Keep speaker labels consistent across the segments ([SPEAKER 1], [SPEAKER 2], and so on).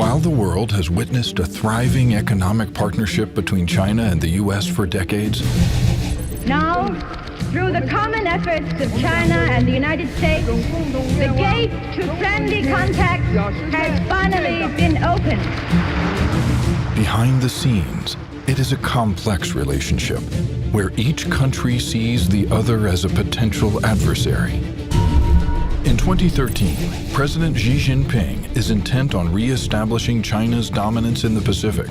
[SPEAKER 1] While the world has witnessed a thriving economic partnership between China and the U.S. for decades,
[SPEAKER 2] now, through the common efforts of China and the United States, the gate to friendly contact has finally been opened.
[SPEAKER 1] behind the scenes, it is a complex relationship where each country sees the other as a potential adversary. In 2013, President Xi Jinping is intent on re-establishing China's dominance in the Pacific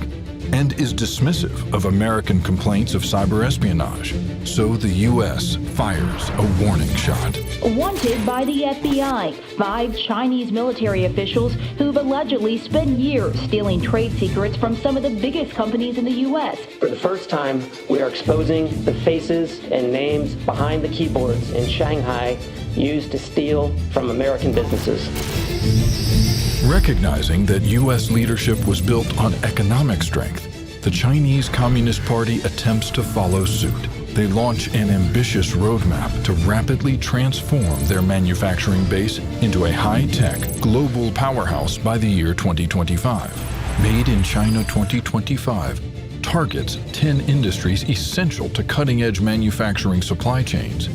[SPEAKER 1] and is dismissive of American complaints of cyber espionage. So the U.S. fires a warning shot.
[SPEAKER 3] Wanted by the FBI, 5 Chinese military officials who've allegedly spent years stealing trade secrets from some of the biggest companies in the U.S.
[SPEAKER 4] For the first time, we are exposing the faces and names behind the keyboards in Shanghai used to steal from American businesses.
[SPEAKER 1] Recognizing that U.S. leadership was built on economic strength, the Chinese Communist Party attempts to follow suit. They launch an ambitious roadmap to rapidly transform their manufacturing base into a high-tech global powerhouse by the year 2025. Made in China 2025 targets 10 industries essential to cutting-edge manufacturing supply chains.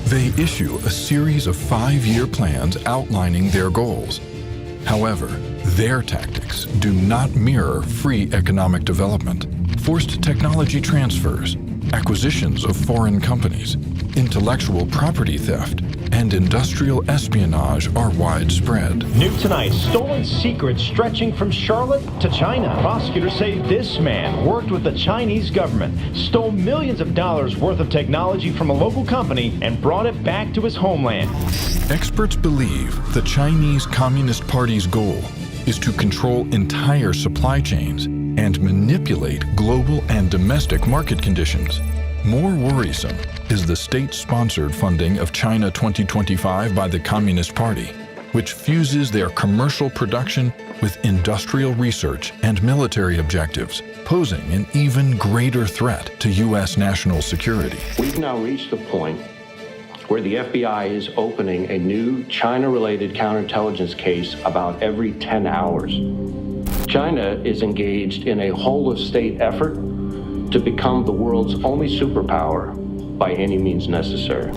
[SPEAKER 1] They issue a series of 5-year plans outlining their goals. However, their tactics do not mirror free economic development. Forced technology transfers, acquisitions of foreign companies, intellectual property theft, and industrial espionage are widespread.
[SPEAKER 5] New tonight, stolen secrets stretching from Charlotte to China. Prosecutors say this man worked with the Chinese government, stole millions of dollars worth of technology from a local company, and brought it back to his homeland.
[SPEAKER 1] Experts believe the Chinese Communist Party's goal is to control entire supply chains and manipulate global and domestic market conditions. More worrisome is the state-sponsored funding of China 2025 by the Communist Party, which fuses their commercial production with industrial research and military objectives, posing an even greater threat to U.S. national security.
[SPEAKER 6] We've now reached the point where the FBI is opening a new China-related counterintelligence case about every 10 hours. China is engaged in a whole-of-state effort to become the world's only superpower by any means necessary.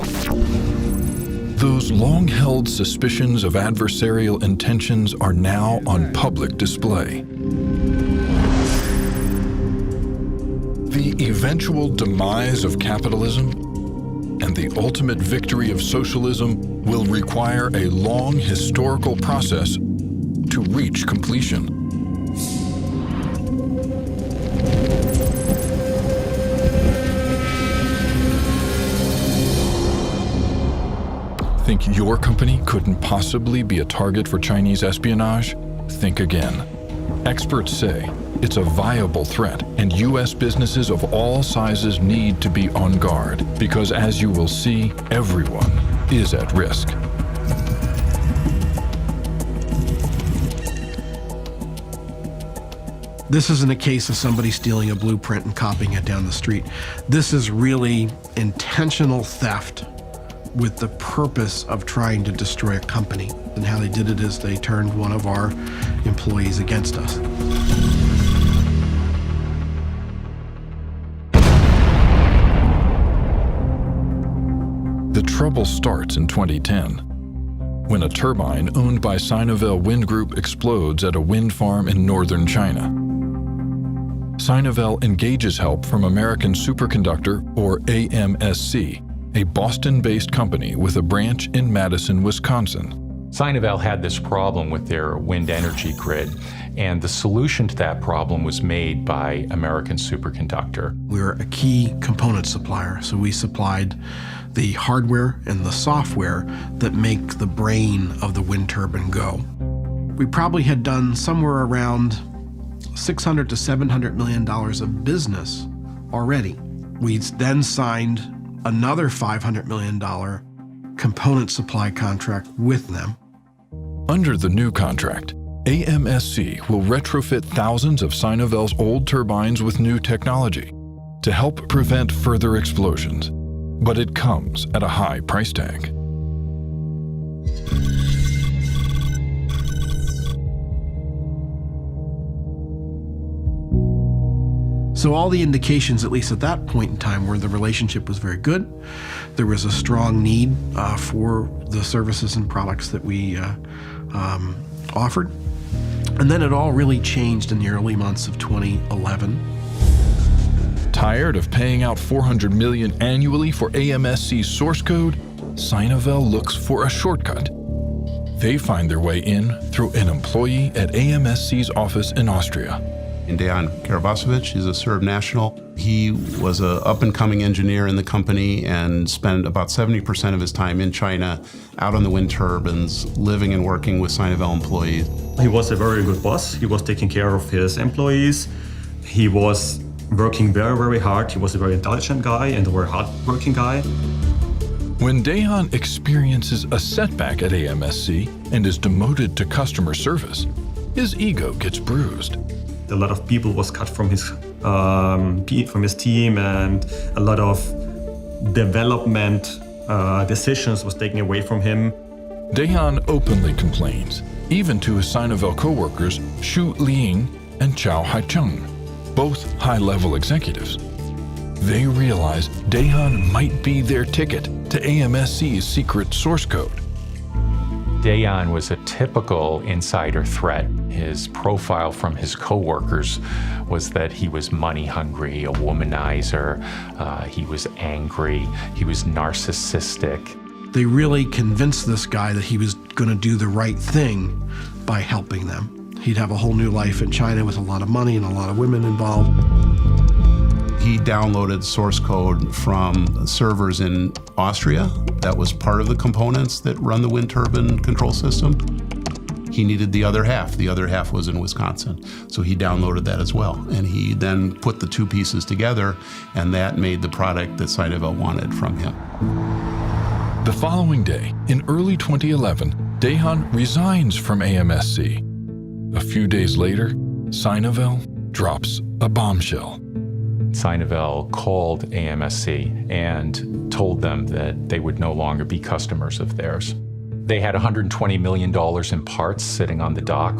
[SPEAKER 1] Those long-held suspicions of adversarial intentions are now on public display. The eventual demise of capitalism and the ultimate victory of socialism will require a long historical process to reach completion. Think your company couldn't possibly be a target for Chinese espionage? Think again. Experts say it's a viable threat, and U.S. businesses of all sizes need to be on guard because, as you will see, everyone is at risk.
[SPEAKER 7] This isn't a case of somebody stealing a blueprint and copying it down the street. This is really intentional theft with the purpose of trying to destroy a company. And how they did it is they turned one of our employees against us.
[SPEAKER 1] The trouble starts in 2010, when a turbine owned by Sinovel Wind Group explodes at a wind farm in northern China. Sinovel engages help from American Superconductor, or AMSC, a Boston-based company with a branch in Madison, Wisconsin.
[SPEAKER 8] Sinovel had this problem with their wind energy grid, and the solution to that problem was made by American Superconductor.
[SPEAKER 7] We're a key component supplier, so we supplied the hardware and the software that make the brain of the wind turbine go. We probably had done somewhere around $600 to $700 million of business already. We then signed another $500 million component supply contract with them.
[SPEAKER 1] Under the new contract, AMSC will retrofit thousands of Sinovel's old turbines with new technology to help prevent further explosions, but it comes at a high price tag.
[SPEAKER 7] So all the indications, at least at that point in time, were the relationship was very good. There was a strong need for the services and products that we offered. And then it all really changed in the early months of 2011.
[SPEAKER 1] Tired of paying out $400 million annually for AMSC's source code, Sinovel looks for a shortcut. They find their way in through an employee at AMSC's office in Austria.
[SPEAKER 9] Dejan Karabasevic is a Serb national. He was an up-and-coming engineer in the company and spent about 70% of his time in China, out on the wind turbines, living and working with Sinovel employees.
[SPEAKER 10] He was a very good boss. He was taking care of his employees. He was working very, very hard. He was a very intelligent guy and a very hard-working guy.
[SPEAKER 1] When Dejan experiences a setback at AMSC and is demoted to customer service, his ego gets bruised.
[SPEAKER 10] A lot of people was cut from his team, and a lot of development decisions was taken away from him.
[SPEAKER 1] Dejan openly complains, even to his Sinovel co-workers Xu Ling and Chao Haicheng, both high-level executives. They realize Dejan might be their ticket to AMSC's secret source code.
[SPEAKER 8] Dejan was a typical insider threat. His profile from his coworkers was that he was money hungry, a womanizer, he was angry, he was narcissistic.
[SPEAKER 7] They really convinced this guy that he was going to do the right thing by helping them. He'd have a whole new life in China with a lot of money and a lot of women involved.
[SPEAKER 9] He downloaded source code from servers in Austria. That was part of the components that run the wind turbine control system. He needed the other half. The other half was in Wisconsin. So he downloaded that as well. And he then put the two pieces together, and that made the product that Sinovel wanted from him.
[SPEAKER 1] The following day, in early 2011, Dejan resigns from AMSC. A few days later, Sinovel drops a bombshell.
[SPEAKER 8] Sinovel called AMSC and told them that they would no longer be customers of theirs. They had $120 million in parts sitting on the dock.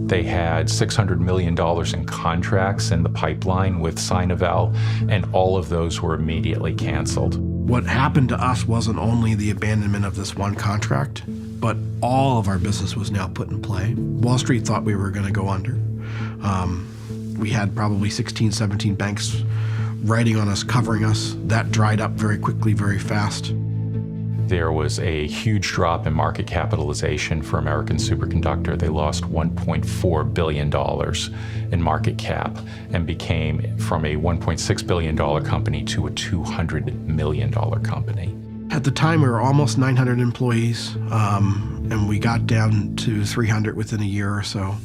[SPEAKER 8] They had $600 million in contracts in the pipeline with Sinovel, and all of those were immediately canceled.
[SPEAKER 7] What happened to us wasn't only the abandonment of this one contract, but all of our business was now put in play. Wall Street thought we were going to go under. We had probably 16, 17 banks writing on us, covering us. That dried up very quickly, very fast.
[SPEAKER 8] There was a huge drop in market capitalization for American Superconductor. They lost $1.4 billion in market cap and became from a $1.6 billion company to a $200 million company.
[SPEAKER 7] At the time, we were almost 900 employees, and we got down to 300 within a year or so.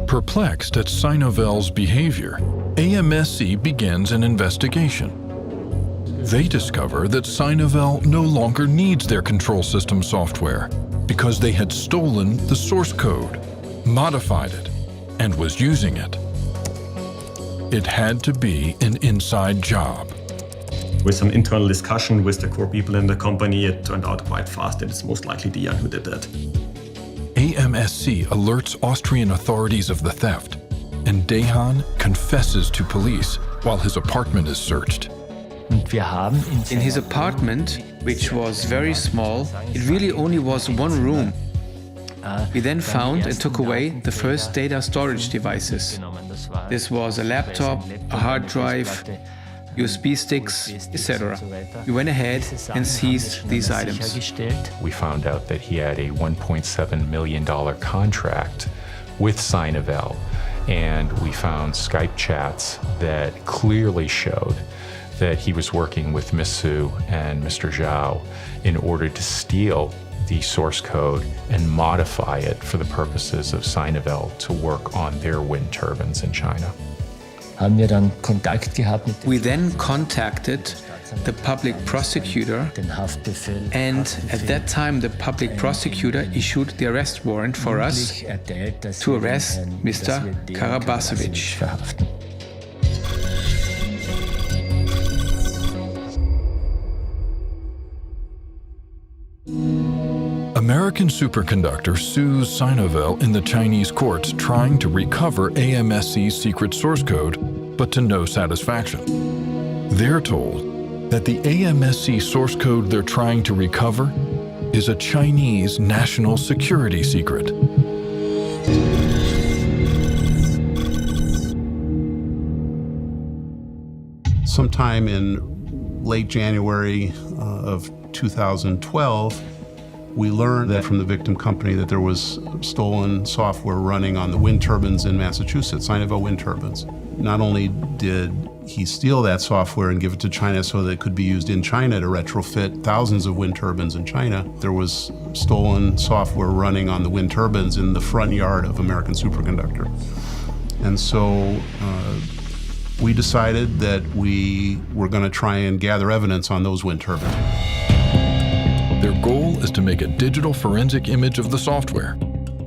[SPEAKER 1] Perplexed at Sinovel's behavior, AMSC begins an investigation. They discover that Sinovel no longer needs their control system software because they had stolen the source code, modified it, and was using it. It had to be an inside job.
[SPEAKER 10] With some internal discussion with the core people in the company, it turned out quite fast that it's most likely Dejan who did that.
[SPEAKER 1] AMSC alerts Austrian authorities of the theft, and Dejan confesses to police while his apartment is searched.
[SPEAKER 11] In his apartment, which was very small, it really only was one room. We then found and took away the first data storage devices. This was a laptop, a hard drive, USB sticks, etc. We went ahead and seized these items.
[SPEAKER 8] We found out that he had a $1.7 million contract with Sinovel, and we found Skype chats that clearly showed that he was working with Miss Su and Mr. Zhao in order to steal the source code and modify it for the purposes of Sinovel to work on their wind turbines in China.
[SPEAKER 11] We then contacted the public prosecutor, and at that time the public prosecutor issued the arrest warrant for us to arrest Mr. Karabasevic.
[SPEAKER 1] American superconductor sues Sinovel in the Chinese courts trying to recover AMSC's secret source code, but to no satisfaction. They're told that the AMSC source code they're trying to recover is a Chinese national security secret.
[SPEAKER 9] Sometime in late January of 2012, we learned that from the victim company that there was stolen software running on the wind turbines in Massachusetts, Sinovel wind turbines. Not only did he steal that software and give it to China so that it could be used in China to retrofit thousands of wind turbines in China, there was stolen software running on the wind turbines in the front yard of American Superconductor. And so we decided that we were going to try and gather evidence on those wind turbines.
[SPEAKER 1] Their goal is to make a digital forensic image of the software,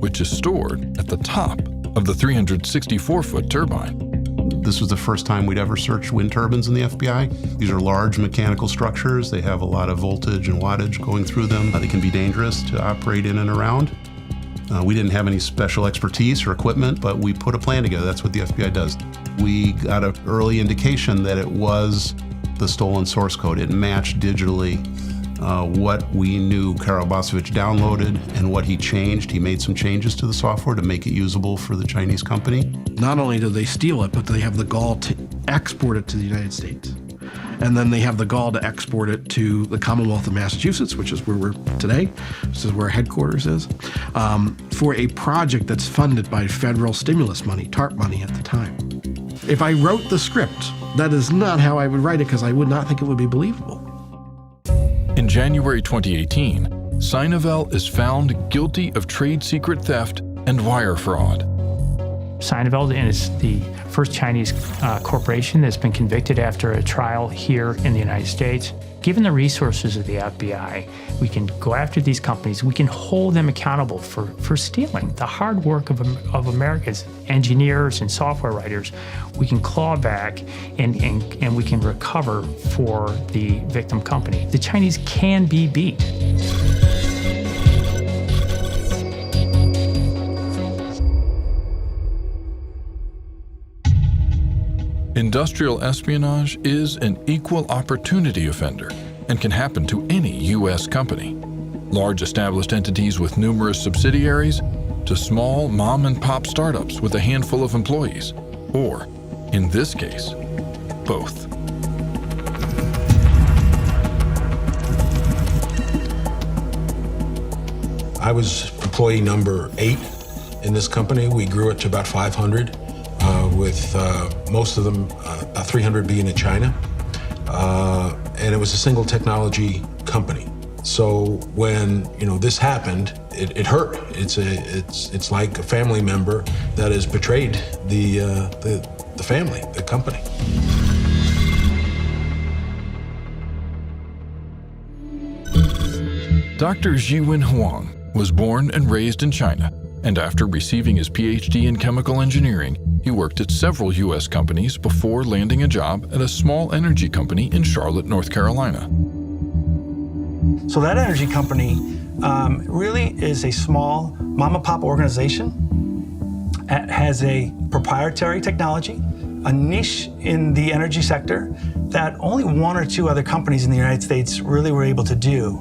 [SPEAKER 1] which is stored at the top of the 364-foot turbine.
[SPEAKER 9] This was the first time we'd ever searched wind turbines in the FBI. These are large mechanical structures. They have a lot of voltage and wattage going through them. They can be dangerous to operate in and around. We didn't have any special expertise or equipment, but we put a plan together. That's what the FBI does. We got an early indication that it was the stolen source code. It matched digitally what we knew Karol Bosevich downloaded and what he changed. He made some changes to the software to make it usable for the Chinese company.
[SPEAKER 7] Not only did they steal it, but they have the gall to export it to the United States. And then they have the gall to export it to the Commonwealth of Massachusetts, which is where we're today. This is where our headquarters is, for a project that's funded by federal stimulus money, TARP money at the time. If I wrote the script, that is not how I would write it because I would not think it would be believable.
[SPEAKER 1] In January 2018, Sinovel is found guilty of trade secret theft and wire fraud.
[SPEAKER 12] Sinovel is the first Chinese corporation that's been convicted after a trial here in the United States. Given the resources of the FBI, we can go after these companies. We can hold them accountable for stealing the hard work of America's engineers and software writers. We can claw back and we can recover for the victim company. The Chinese can be beat.
[SPEAKER 1] Industrial espionage is an equal opportunity offender and can happen to any U.S. company. Large established entities with numerous subsidiaries to small mom-and-pop startups with a handful of employees, or, in this case, both.
[SPEAKER 13] I was employee number 8 in this company. We grew it to about 500. With most of them, 300 being in China. And it was a single technology company. So when this happened, it hurt. It's like a family member that has betrayed the family, the company.
[SPEAKER 1] Dr. Jiwen Huang was born and raised in China, and after receiving his PhD in chemical engineering, he worked at several U.S. companies before landing a job at a small energy company in Charlotte, North Carolina.
[SPEAKER 14] So that energy company really is a small mom-and-pop organization. It has a proprietary technology, a niche in the energy sector that only 1 or 2 other companies in the United States really were able to do.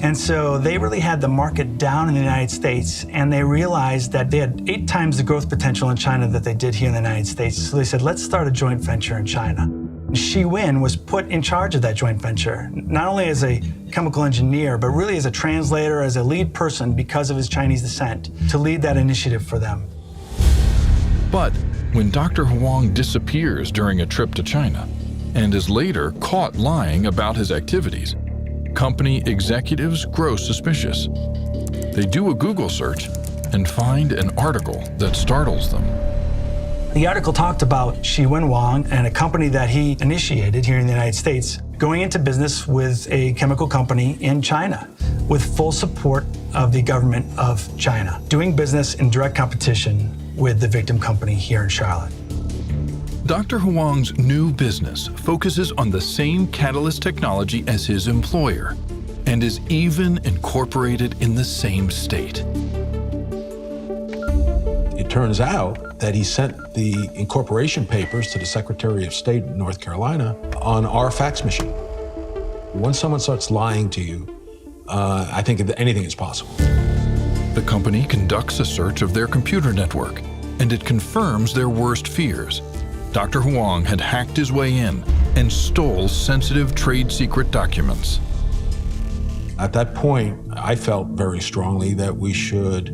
[SPEAKER 14] And so they really had the market down in the United States, and they realized that they had 8 times the growth potential in China that they did here in the United States. So they said, let's start a joint venture in China. Jiwen was put in charge of that joint venture, not only as a chemical engineer, but really as a translator, as a lead person because of his Chinese descent, to lead that initiative for them.
[SPEAKER 1] But when Dr. Huang disappears during a trip to China and is later caught lying about his activities, company executives grow suspicious. They do a Google search and find an article that startles them.
[SPEAKER 14] The article talked about Jiwen Huang and a company that he initiated here in the United States, going into business with a chemical company in China with full support of the government of China, doing business in direct competition with the victim company here in Charlotte.
[SPEAKER 1] Dr. Huang's new business focuses on the same catalyst technology as his employer and is even incorporated in the same state.
[SPEAKER 13] It turns out that he sent the incorporation papers to the Secretary of State in North Carolina on our fax machine. When someone starts lying to you, I think anything is possible.
[SPEAKER 1] The company conducts a search of their computer network, and it confirms their worst fears. Dr. Huang had hacked his way in and stole sensitive trade secret documents.
[SPEAKER 13] At that point, I felt very strongly that we should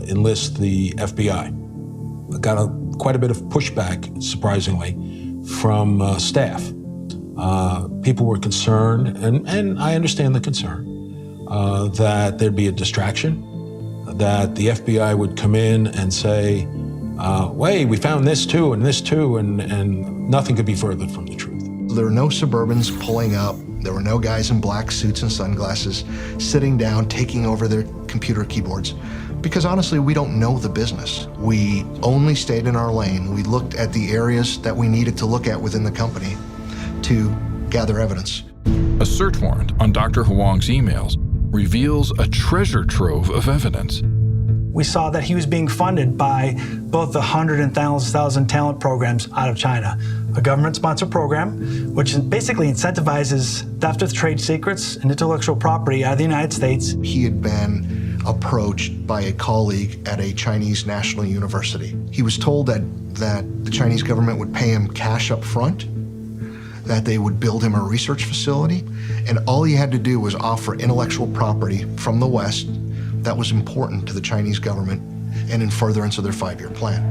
[SPEAKER 13] enlist the FBI. I got quite a bit of pushback, surprisingly, from staff. People were concerned, and I understand the concern, that there'd be a distraction, that the FBI would come in and say, wait, we found this too, and nothing could be further from the truth.
[SPEAKER 15] There were no Suburbans pulling up. There were no guys in black suits and sunglasses sitting down, taking over their computer keyboards. Because honestly, we don't know the business. We only stayed in our lane. We looked at the areas that we needed to look at within the company to gather evidence.
[SPEAKER 1] A search warrant on Dr. Huang's emails reveals a treasure trove of evidence.
[SPEAKER 14] We saw that he was being funded by both the 100 and 1,000 talent programs out of China, a government-sponsored program which basically incentivizes theft of trade secrets and intellectual property out of the United States.
[SPEAKER 15] He had been approached by a colleague at a Chinese national university. He was told that the Chinese government would pay him cash up front, that they would build him a research facility, and all he had to do was offer intellectual property from the West that was important to the Chinese government and in furtherance of their 5-year plan.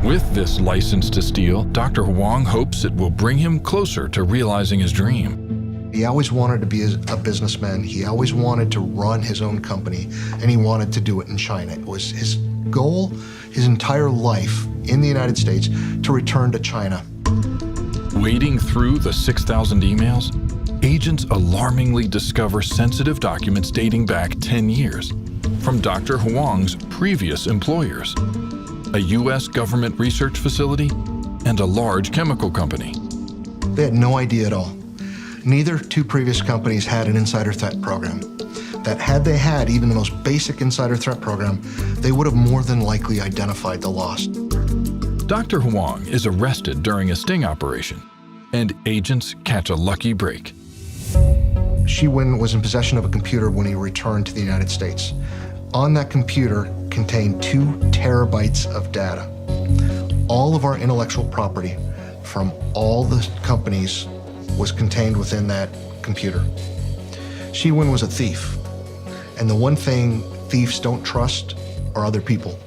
[SPEAKER 1] With this license to steal, Dr. Huang hopes it will bring him closer to realizing his dream.
[SPEAKER 15] He always wanted to be a businessman. He always wanted to run his own company, and he wanted to do it in China. It was his goal, his entire life in the United States, to return to China.
[SPEAKER 1] Wading through the 6,000 emails, agents alarmingly discover sensitive documents dating back 10 years from Dr. Huang's previous employers, a U.S. government research facility and a large chemical company.
[SPEAKER 15] They had no idea at all. Neither two previous companies had an insider threat program. That had they had even the most basic insider threat program, they would have more than likely identified the loss.
[SPEAKER 1] Dr. Huang is arrested during a sting operation, and agents catch a lucky break.
[SPEAKER 15] Shi Wen was in possession of a computer when he returned to the United States. On that computer contained 2 terabytes of data. All of our intellectual property from all the companies was contained within that computer. Shi Wen was a thief, and the one thing thieves don't trust are other people,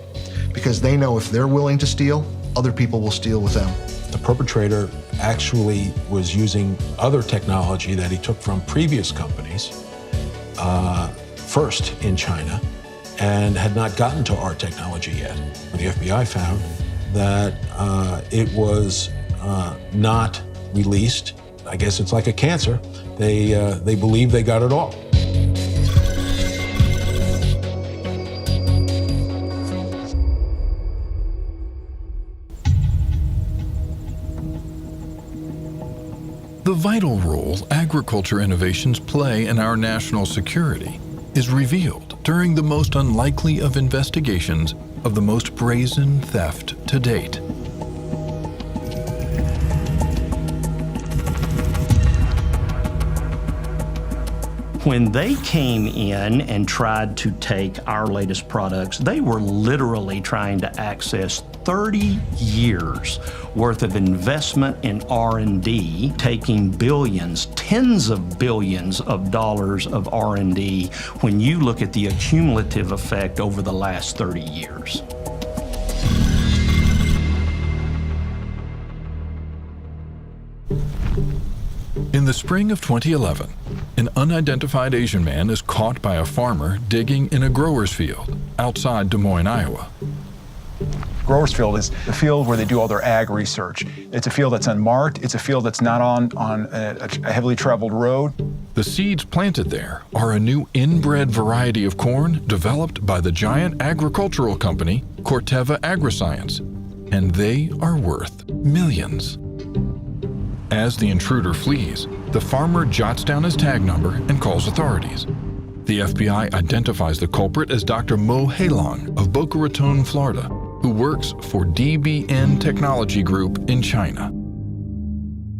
[SPEAKER 15] because they know if they're willing to steal, other people will steal with them.
[SPEAKER 13] The perpetrator actually was using other technology that he took from previous companies, first in China, and had not gotten to our technology yet. The FBI found that it was not released. I guess it's like a cancer. They believe they got it all.
[SPEAKER 1] The vital role agriculture innovations play in our national security is revealed during the most unlikely of investigations of the most brazen theft to date.
[SPEAKER 16] When they came in and tried to take our latest products, they were literally trying to access 30 years worth of investment in R&D, taking billions, tens of billions of dollars of R&D when you look at the accumulative effect over the last 30 years.
[SPEAKER 1] In the spring of 2011, an unidentified Asian man is caught by a farmer digging in a grower's field outside Des Moines, Iowa.
[SPEAKER 17] Grower's field is the field where they do all their ag research. It's a field that's unmarked. It's a field that's not on a heavily traveled road.
[SPEAKER 1] The seeds planted there are a new inbred variety of corn developed by the giant agricultural company Corteva Agriscience, and they are worth millions. As the intruder flees, the farmer jots down his tag number and calls authorities. The FBI identifies the culprit as Dr. Mo Heilong of Boca Raton, Florida, who works for DBN Technology Group in China.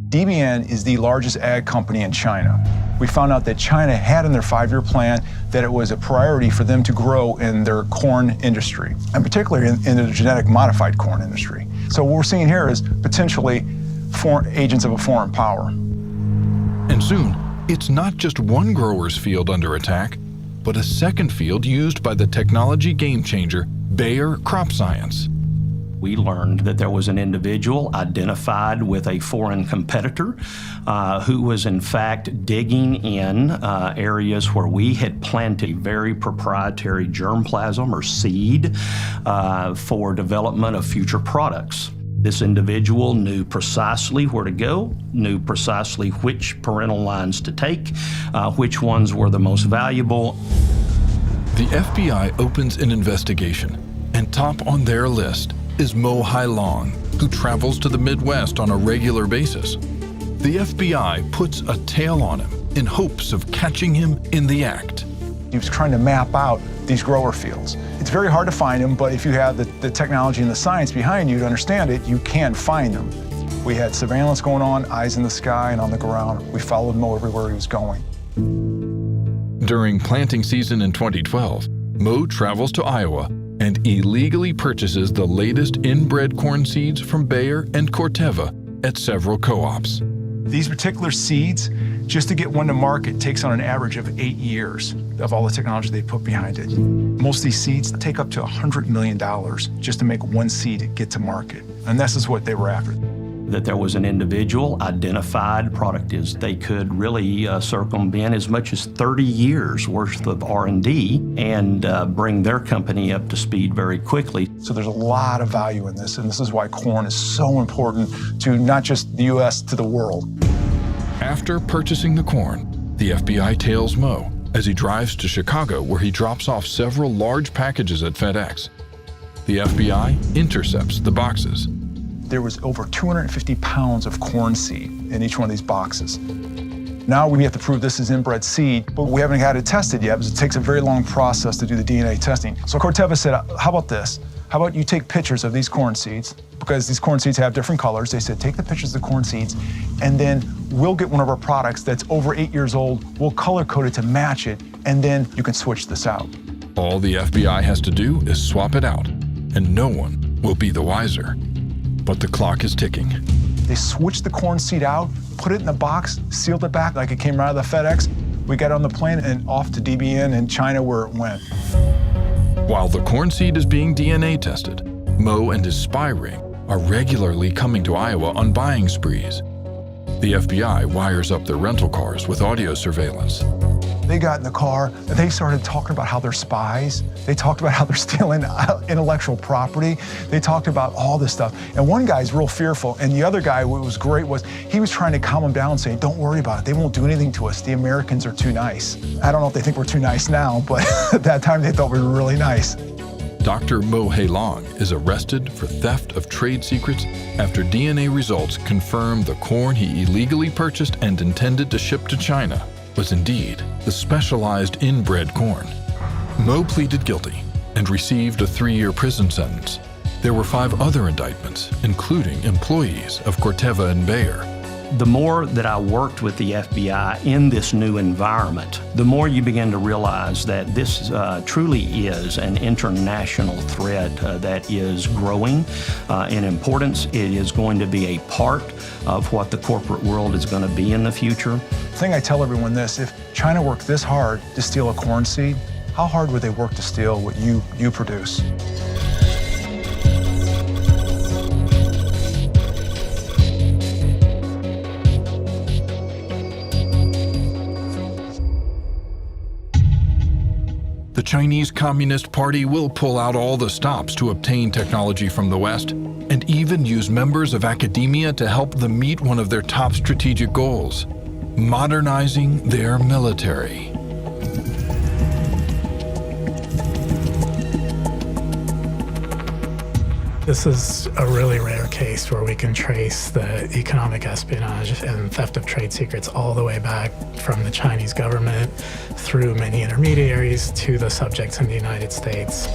[SPEAKER 17] DBN is the largest ag company in China. We found out that China had in their 5-year plan that it was a priority for them to grow in their corn industry, and particularly in the genetic modified corn industry. So what we're seeing here is potentially foreign agents of a foreign power.
[SPEAKER 1] And soon, it's not just one grower's field under attack, but a second field used by the technology game changer, Bayer Crop Science.
[SPEAKER 16] We learned that there was an individual identified with a foreign competitor who was in fact digging in areas where we had planted a very proprietary germplasm or seed for development of future products. This individual knew precisely where to go, knew precisely which parental lines to take, which ones were the most valuable.
[SPEAKER 1] The FBI opens an investigation, and top on their list is Mo Heilong, who travels to the Midwest on a regular basis. The FBI puts a tail on him in hopes of catching him in the act.
[SPEAKER 17] He was trying to map out these grower fields. It's very hard to find them, but if you have the technology and the science behind you to understand it, you can find them. We had surveillance going on, eyes in the sky and on the ground. We followed Mo everywhere he was going.
[SPEAKER 1] During planting season in 2012, Mo travels to Iowa and illegally purchases the latest inbred corn seeds from Bayer and Corteva at several co-ops.
[SPEAKER 17] These particular seeds, just to get one to market, takes on an average of 8 years of all the technology they put behind it. Most of these seeds take up to $100 million just to make one seed get to market. And this is what they were after.
[SPEAKER 16] That there was an individual identified product is they could really circumvent as much as 30 years worth of R&D and bring their company up to speed very quickly.
[SPEAKER 17] So there's a lot of value in this, and this is why corn is so important to not just the U.S., to the world.
[SPEAKER 1] After purchasing the corn, the FBI tails Mo as he drives to Chicago, where he drops off several large packages at FedEx. The FBI intercepts the boxes.
[SPEAKER 17] There was over 250 pounds of corn seed in each one of these boxes. Now we have to prove this is inbred seed, but we haven't had it tested yet because it takes a very long process to do the DNA testing. So Corteva said, how about this? How about you take pictures of these corn seeds, because these corn seeds have different colors. They said, take the pictures of the corn seeds, and then we'll get one of our products that's over 8 years old, we'll color code it to match it, and then you can switch this out.
[SPEAKER 1] All the FBI has to do is swap it out, and no one will be the wiser. But the clock is ticking.
[SPEAKER 17] They switched the corn seed out, put it in the box, sealed it back like it came out of the FedEx. We got on the plane and off to DBN in China where it went.
[SPEAKER 1] While the corn seed is being DNA tested, Mo and his spy ring are regularly coming to Iowa on buying sprees. The FBI wires up their rental cars with audio surveillance.
[SPEAKER 17] They got in the car and they started talking about how they're spies. They talked about how they're stealing intellectual property. They talked about all this stuff. And one guy's real fearful, and the other guy, what was great was he was trying to calm them down, saying, don't worry about it. They won't do anything to us. The Americans are too nice. I don't know if they think we're too nice now, but at that time they thought we were really nice.
[SPEAKER 1] Dr. Mo Heilong is arrested for theft of trade secrets after DNA results confirm the corn he illegally purchased and intended to ship to China was indeed the specialized inbred corn. Mo pleaded guilty and received a 3-year prison sentence. There were 5 other indictments, including employees of Corteva and Bayer.
[SPEAKER 16] The more that I worked with the FBI in this new environment, the more you begin to realize that this truly is an international threat that is growing in importance. It is going to be a part of what the corporate world is going to be in the future.
[SPEAKER 17] The thing I tell everyone this, if China worked this hard to steal a corn seed, how hard would they work to steal what you produce?
[SPEAKER 1] The Chinese Communist Party will pull out all the stops to obtain technology from the West, and even use members of academia to help them meet one of their top strategic goals: modernizing their military.
[SPEAKER 18] This is a really rare case where we can trace the economic espionage and theft of trade secrets all the way back from the Chinese government through many intermediaries to the subjects in the United States.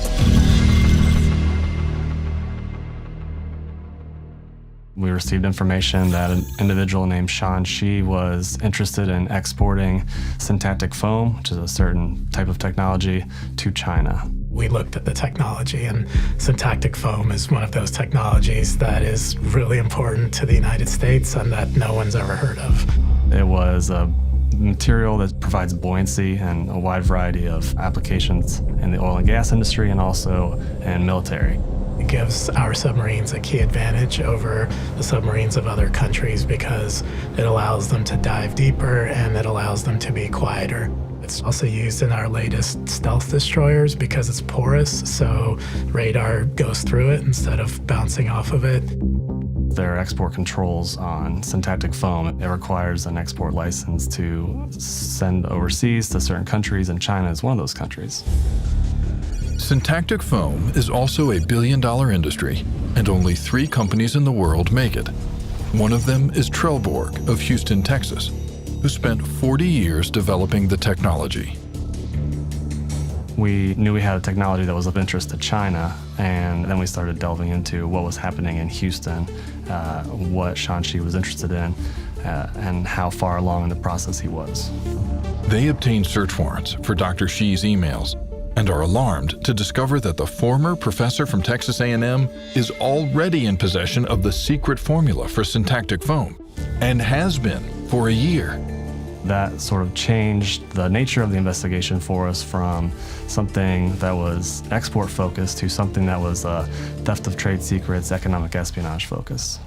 [SPEAKER 19] We received information that an individual named Shan Shi was interested in exporting syntactic foam, which is a certain type of technology, to China.
[SPEAKER 18] We looked at the technology, and syntactic foam is one of those technologies that is really important to the United States and that no one's ever heard of.
[SPEAKER 19] It was a material that provides buoyancy in a wide variety of applications in the oil and gas industry and also in military.
[SPEAKER 18] It gives our submarines a key advantage over the submarines of other countries because it allows them to dive deeper and it allows them to be quieter. It's also used in our latest stealth destroyers because it's porous, so radar goes through it instead of bouncing off of it.
[SPEAKER 19] There are export controls on syntactic foam. It requires an export license to send overseas to certain countries, and China is one of those countries.
[SPEAKER 1] Syntactic foam is also a billion-dollar industry, and only 3 companies in the world make it. One of them is Trelleborg of Houston, Texas, who spent 40 years developing the technology.
[SPEAKER 19] We knew we had a technology that was of interest to China, and then we started delving into what was happening in Houston, what Shan Shi was interested in, and how far along in the process he was.
[SPEAKER 1] They obtained search warrants for Dr. Shi's emails and are alarmed to discover that the former professor from Texas A&M is already in possession of the secret formula for syntactic foam, and has been for a year.
[SPEAKER 19] That sort of changed the nature of the investigation for us from something that was export focused to something that was theft of trade secrets, economic espionage focus.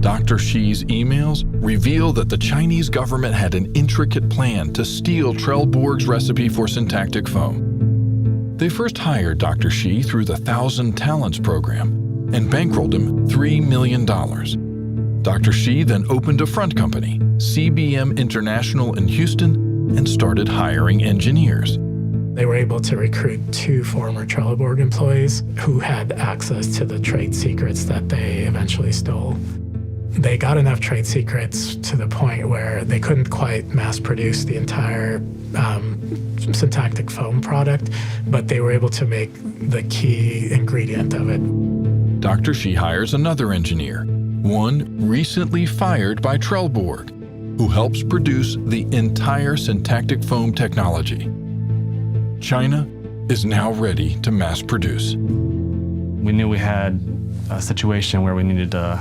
[SPEAKER 1] Dr. Shi's emails reveal that the Chinese government had an intricate plan to steal Trelleborg's recipe for syntactic foam. They first hired Dr. Shi through the 1,000 Talents program and bankrolled him $3 million. Dr. Shi then opened a front company, CBM International in Houston, and started hiring engineers.
[SPEAKER 18] They were able to recruit 2 former Trelleborg employees who had access to the trade secrets that they eventually stole. They got enough trade secrets to the point where they couldn't quite mass produce the entire syntactic foam product, but they were able to make the key ingredient of it.
[SPEAKER 1] Dr. Shi hires another engineer, one recently fired by Trelleborg, who helps produce the entire syntactic foam technology. China is now ready to mass produce.
[SPEAKER 19] We knew we had a situation where we needed to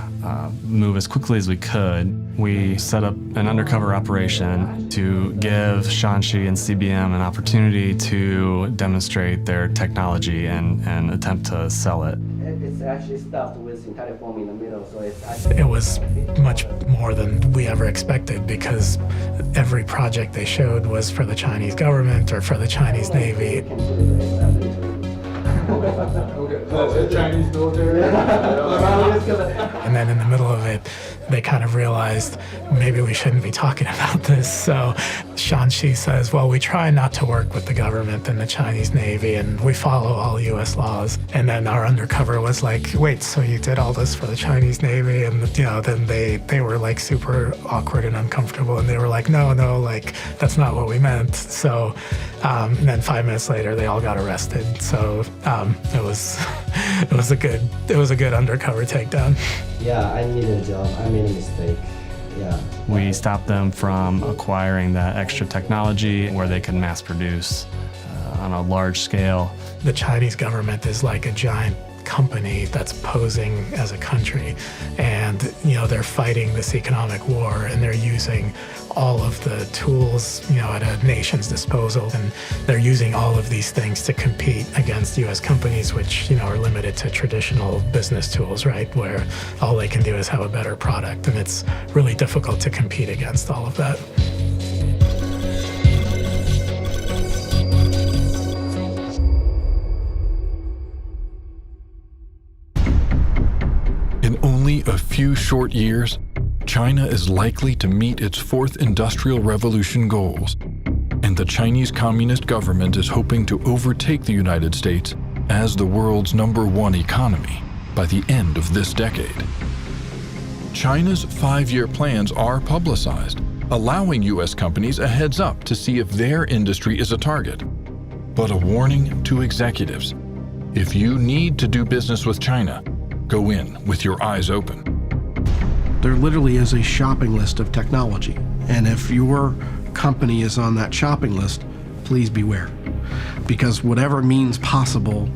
[SPEAKER 19] move as quickly as we could. We set up an undercover operation to give Shan Shi and CBM an opportunity to demonstrate their technology and attempt to sell it.
[SPEAKER 4] It's actually stuffed with syntactic foam in the middle, so it's actually...
[SPEAKER 18] It was much more than we ever expected because every project they showed was for the Chinese government or for the Chinese Navy.
[SPEAKER 20] Chinese military.
[SPEAKER 18] And then in the middle of it, they kind of realized maybe we shouldn't be talking about this. So Shan Shi says, well, we try not to work with the government and the Chinese Navy, and we follow all U.S. laws. And then our undercover was like, wait, so you did all this for the Chinese Navy? And, then they were like super awkward and uncomfortable. And they were like, no, like, that's not what we meant. So and then 5 minutes later, they all got arrested. So it was a good undercover takedown.
[SPEAKER 4] Yeah, I made a job. I made a mistake. Yeah.
[SPEAKER 19] We stopped them from acquiring that extra technology where they could mass produce on a large scale.
[SPEAKER 18] The Chinese government is like a giant company that's posing as a country, and they're fighting this economic war, and they're using all of the tools at a nation's disposal, and they're using all of these things to compete against U.S. companies, which are limited to traditional business tools, right, where all they can do is have a better product, and it's really difficult to compete against all of that.
[SPEAKER 1] In only a few short years, China is likely to meet its 4th Industrial Revolution goals, and the Chinese Communist government is hoping to overtake the United States as the world's #1 economy by the end of this decade. China's 5-year plans are publicized, allowing U.S. companies a heads up to see if their industry is a target. But a warning to executives: if you need to do business with China, go in with your eyes open.
[SPEAKER 7] There literally is a shopping list of technology, and if your company is on that shopping list, please beware, because whatever means possible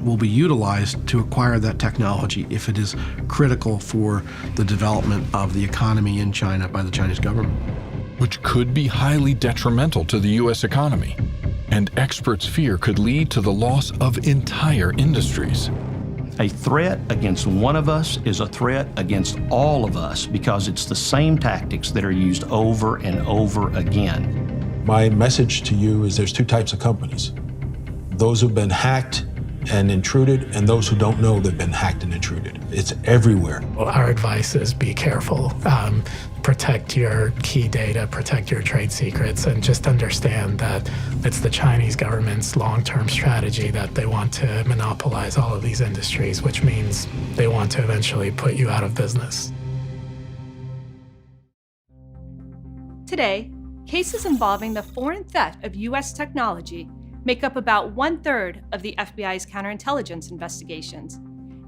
[SPEAKER 7] will be utilized to acquire that technology if it is critical for the development of the economy in China by the Chinese government.
[SPEAKER 1] Which could be highly detrimental to the U.S. economy, and experts fear could lead to the loss of entire industries.
[SPEAKER 16] A threat against one of us is a threat against all of us, because it's the same tactics that are used over and over again.
[SPEAKER 13] My message to you is there's 2 types of companies: those who've been hacked and intruded, and those who don't know they've been hacked and intruded. It's everywhere.
[SPEAKER 18] Well, our advice is be careful. Protect your key data, protect your trade secrets, and just understand that it's the Chinese government's long-term strategy that they want to monopolize all of these industries, which means they want to eventually put you out of business.
[SPEAKER 21] Today, cases involving the foreign theft of U.S. technology make up about 1/3 of the FBI's counterintelligence investigations.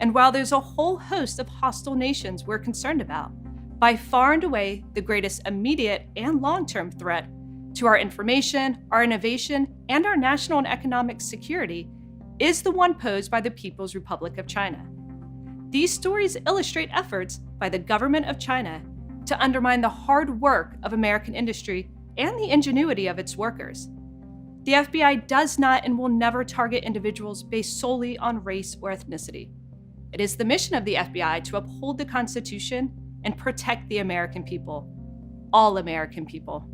[SPEAKER 21] And while there's a whole host of hostile nations we're concerned about, by far and away the greatest immediate and long-term threat to our information, our innovation, and our national and economic security is the one posed by the People's Republic of China. These stories illustrate efforts by the government of China to undermine the hard work of American industry and the ingenuity of its workers. The FBI does not and will never target individuals based solely on race or ethnicity. It is the mission of the FBI to uphold the Constitution and protect the American people, all American people.